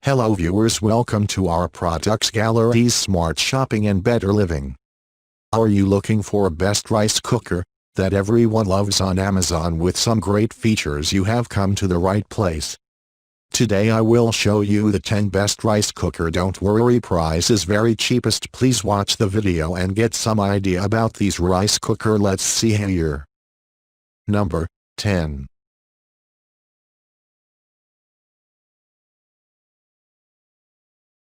Hello viewers, welcome to our products gallery's smart shopping and better living. Are you looking for a best rice cooker that everyone loves on Amazon with some great features? You have come to the right place. Today I will show you the 10 best rice cooker. Don't worry, price is very cheapest. Please watch the video and get some idea about these rice cooker. Let's see here. Number 10.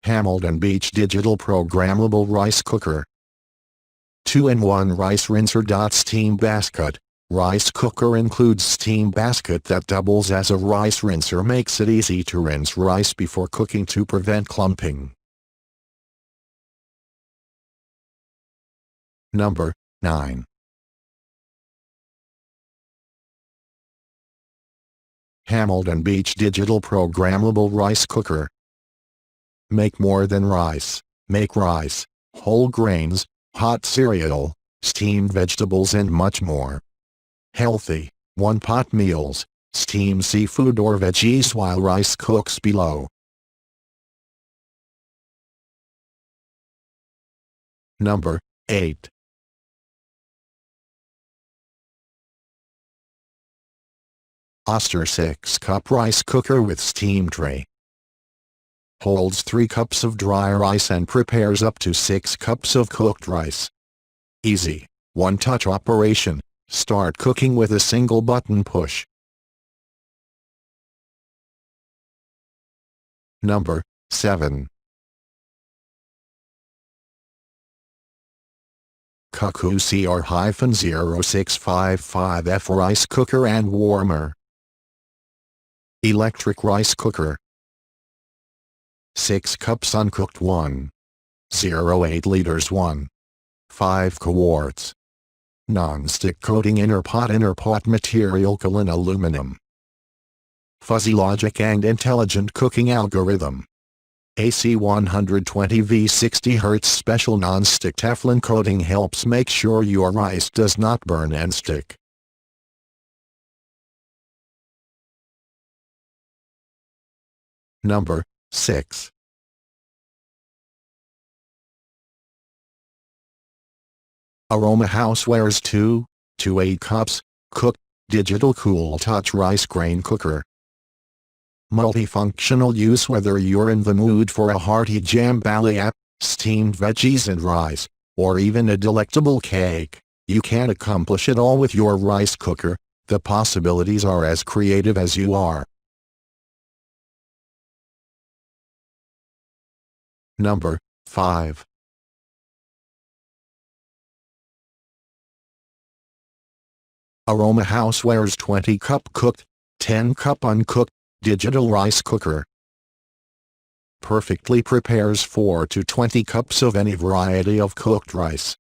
Hamilton Beach Digital Programmable Rice Cooker. 2-in-1 rice rinser. Steam basket. Rice cooker includes steam basket that doubles as a rice rinser, makes it easy to rinse rice before cooking to prevent clumping. Number 9. Hamilton Beach Digital Programmable Rice Cooker. Make more than rice. Make rice, whole grains, hot cereal, steamed vegetables and much more. Healthy, one-pot meals, steamed seafood or veggies while rice cooks below. Number 8. Oster 6-cup rice cooker with steam tray. Holds 3 cups of dry rice and prepares up to 6 cups of cooked rice. Easy, one-touch operation. Start cooking with a single button push. Number 7. Cuckoo CR-0655F rice cooker and warmer. Electric rice cooker. 6 cups uncooked 1.08 liters 1.5 quarts. Non-stick coating inner pot material kaolin aluminum. Fuzzy logic and intelligent cooking algorithm. AC 120V 60 Hz special non-stick Teflon coating helps make sure your rice does not burn and stick. Number 6. Aroma Housewares 2.8 cups, cooked, digital cool touch rice grain cooker. Multifunctional use. Whether you're in the mood for a hearty jambalaya, steamed veggies and rice, or even a delectable cake, you can accomplish it all with your rice cooker. The possibilities are as creative as you are. Number 5. Aroma Housewares 20-cup cooked, 10-cup uncooked, digital rice cooker. Perfectly prepares 4 to 20 cups of any variety of cooked rice.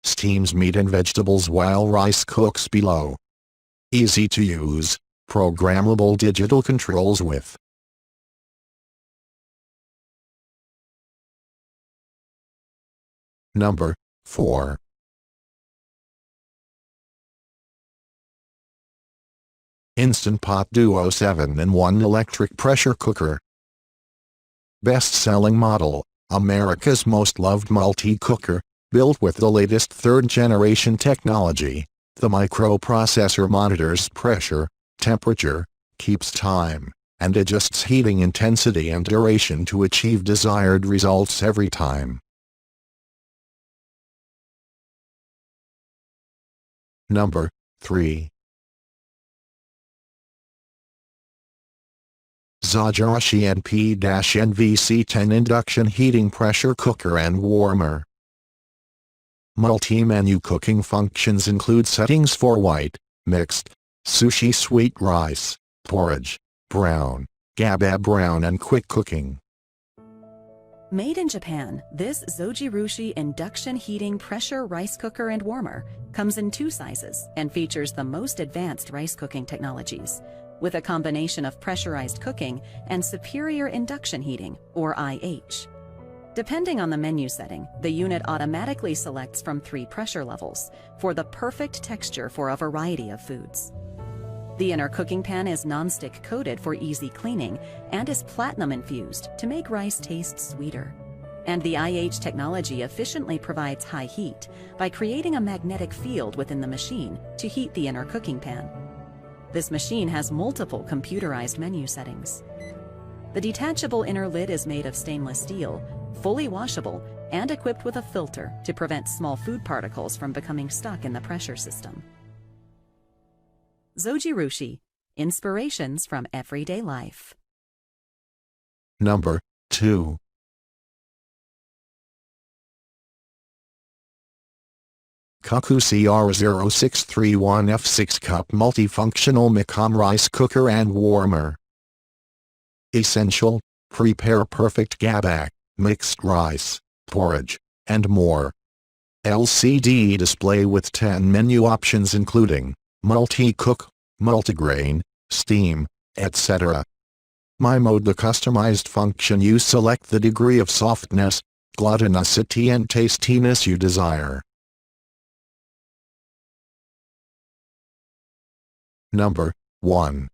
Steams meat and vegetables while rice cooks below. Easy to use, programmable digital controls with. Number 4. Instant Pot Duo 7-in-1 electric pressure cooker. Best-selling model, America's most loved multi-cooker, built with the latest third-generation technology. The microprocessor monitors pressure, temperature, keeps time, and adjusts heating intensity and duration to achieve desired results every time. Number 3. Zojirushi NP-NVC10 Induction Heating Pressure Cooker and Warmer. Multi-menu cooking functions include settings for white, mixed, sushi sweet rice, porridge, brown, gaba brown and quick cooking. Made in Japan, this Zojirushi Induction Heating Pressure Rice Cooker and Warmer comes in 2 sizes and features the most advanced rice cooking technologies, with a combination of pressurized cooking and superior induction heating, or IH. Depending on the menu setting, the unit automatically selects from 3 pressure levels for the perfect texture for a variety of foods. The inner cooking pan is non-stick coated for easy cleaning and is platinum infused to make rice taste sweeter. And the IH technology efficiently provides high heat by creating a magnetic field within the machine to heat the inner cooking pan. This machine has multiple computerized menu settings. The detachable inner lid is made of stainless steel, fully washable, and equipped with a filter to prevent small food particles from becoming stuck in the pressure system. Zojirushi, inspirations from everyday life. Number 2. Cuckoo CR0631F6 Cup Multifunctional Micom Rice Cooker and Warmer. Essential: prepare perfect gabak, mixed rice, porridge, and more. LCD display with 10 menu options including multi-cook, multigrain, steam, etc. My mode: the customized function. You select the degree of softness, gluttonosity and tastiness you desire. Number 1.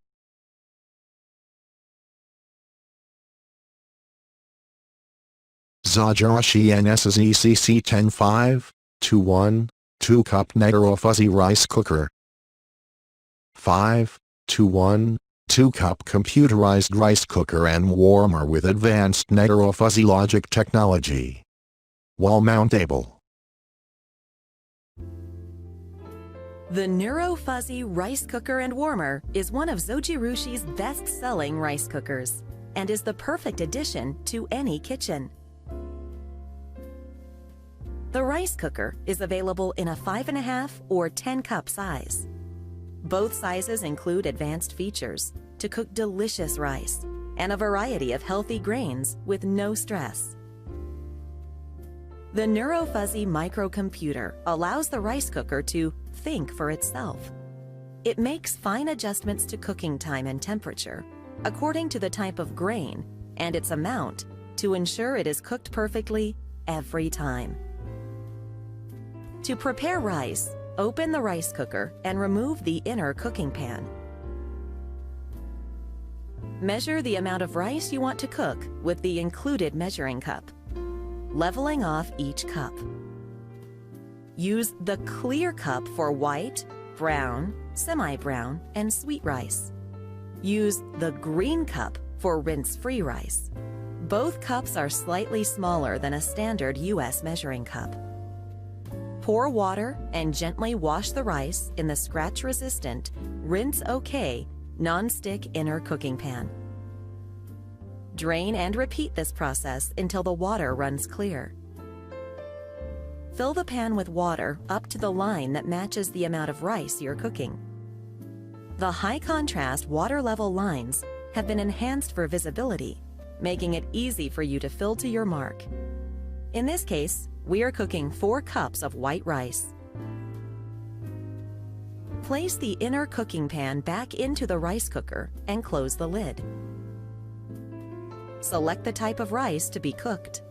Zojirushi NSZECC 10.5:1, 2-cup Neuro fuzzy rice cooker. 5:1, 2-cup computerized rice cooker and warmer with advanced Neuro fuzzy logic technology. Wall mountable. The Neuro Fuzzy Rice Cooker and Warmer is one of Zojirushi's best-selling rice cookers and is the perfect addition to any kitchen. The rice cooker is available in a 5.5 or 10-cup size. Both sizes include advanced features to cook delicious rice and a variety of healthy grains with no stress. The Neuro Fuzzy microcomputer allows the rice cooker to think for itself. It makes fine adjustments to cooking time and temperature according to the type of grain and its amount to ensure it is cooked perfectly every time. To prepare rice, open the rice cooker and remove the inner cooking pan. Measure the amount of rice you want to cook with the included measuring cup, leveling off each cup. Use the clear cup for white, brown, semi-brown, and sweet rice. Use the green cup for rinse-free rice. Both cups are slightly smaller than a standard US measuring cup. Pour water and gently wash the rice in the scratch-resistant, rinse-okay, non-stick inner cooking pan. Drain and repeat this process until the water runs clear. Fill the pan with water up to the line that matches the amount of rice you're cooking. The high-contrast water-level lines have been enhanced for visibility, making it easy for you to fill to your mark. In this case, we are cooking 4 cups of white rice. Place the inner cooking pan back into the rice cooker and close the lid. Select the type of rice to be cooked.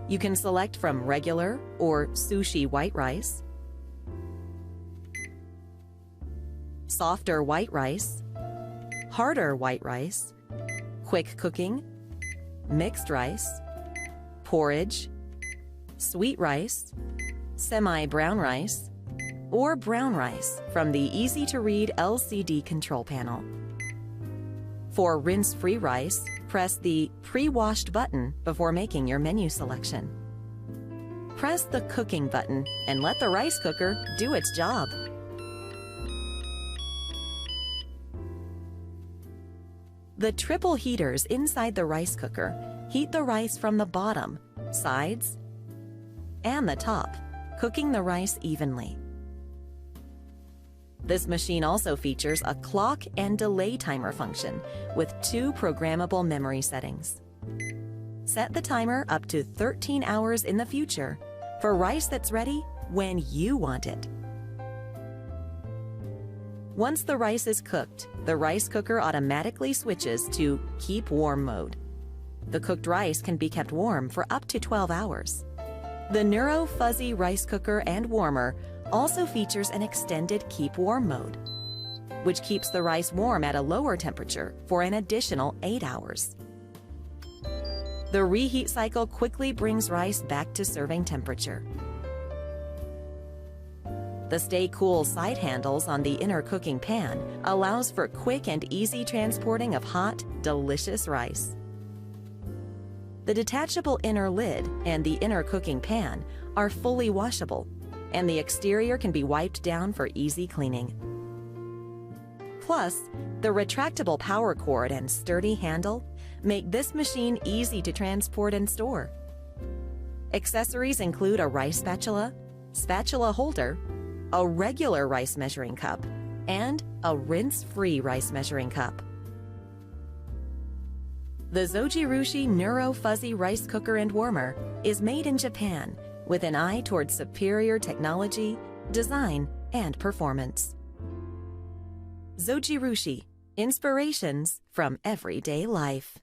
You can select from regular or sushi white rice, softer white rice, harder white rice, quick cooking, mixed rice, porridge, sweet rice, semi-brown rice, or brown rice from the easy-to-read LCD control panel. For rinse-free rice, press the Pre-Washed button before making your menu selection. Press the Cooking button and let the rice cooker do its job. The triple heaters inside the rice cooker heat the rice from the bottom, sides, and the top, cooking the rice evenly. This machine also features a clock and delay timer function with 2 programmable memory settings. Set the timer up to 13 hours in the future for rice that's ready when you want it. Once the rice is cooked, the rice cooker automatically switches to Keep Warm mode. The cooked rice can be kept warm for up to 12 hours. The Neuro Fuzzy Rice Cooker and Warmer also features an extended Keep Warm mode. which keeps the rice warm at a lower temperature for an additional 8 hours. The reheat cycle quickly brings rice back to serving temperature. The Stay Cool side handles on the inner cooking pan allows for quick and easy transporting of hot, delicious rice. The detachable inner lid and the inner cooking pan are fully washable, and the exterior can be wiped down for easy cleaning. Plus, the retractable power cord and sturdy handle make this machine easy to transport and store. Accessories include a rice spatula, spatula holder, a regular rice measuring cup, and a rinse-free rice measuring cup. The Zojirushi Neuro Fuzzy Rice Cooker and Warmer is made in Japan with an eye towards superior technology, design, and performance. Zojirushi, inspirations from everyday life.